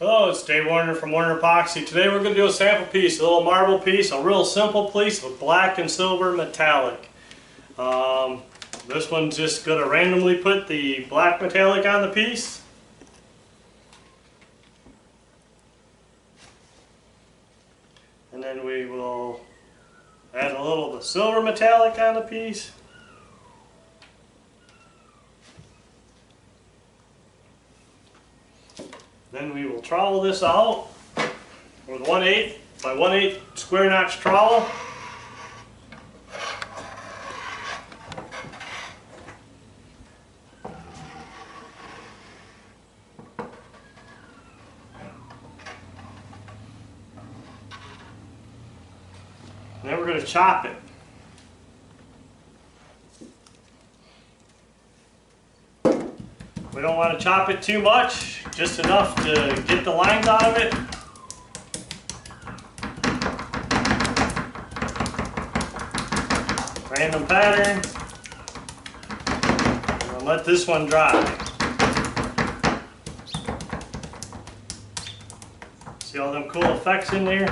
Hello, it's Dave Warner from Warner Epoxy. Today we're going to do a sample piece, a little marble piece, a real simple piece with black and silver metallic. This one's just going to randomly put the black metallic on the piece. And then we will add a little of the silver metallic on the piece. Then we will trowel this out with 1/8 by 1/8 square notch trowel. And then we're going to chop it. We don't want to chop it too much, just enough to get the lines out of it. Random pattern. And let this one dry. See all them cool effects in there?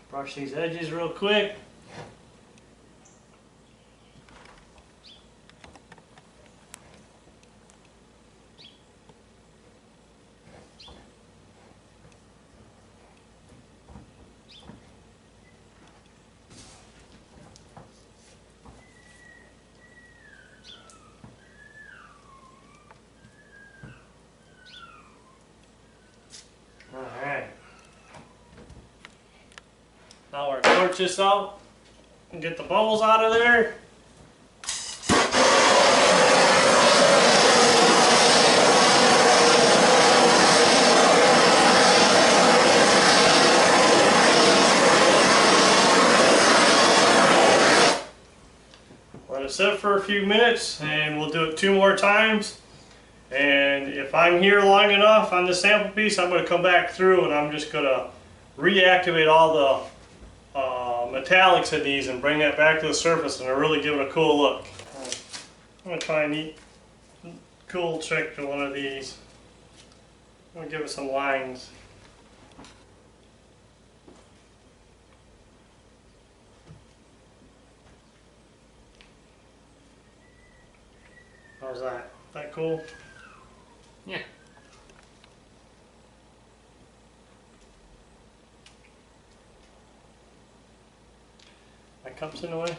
Brush these edges real quick. Alright. Now we're going to torch this out and get the bubbles out of there. Let it sit for a few minutes and we'll do it 2 more times. And if I'm here long enough on the sample piece, I'm going to come back through and I'm just going to reactivate all the metallics in these and bring that back to the surface and really give it a cool look. I'm going to try a neat, cool trick to one of these. I'm going to give it some lines. How's that? Is that cool? Yeah. My cup's in the way.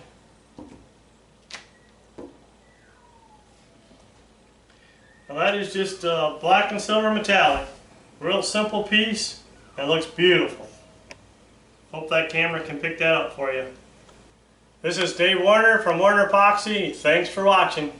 Now that is just black and silver metallic. Real simple piece and looks beautiful. Hope that camera can pick that up for you. This is Dave Warner from Warner Epoxy. Thanks for watching.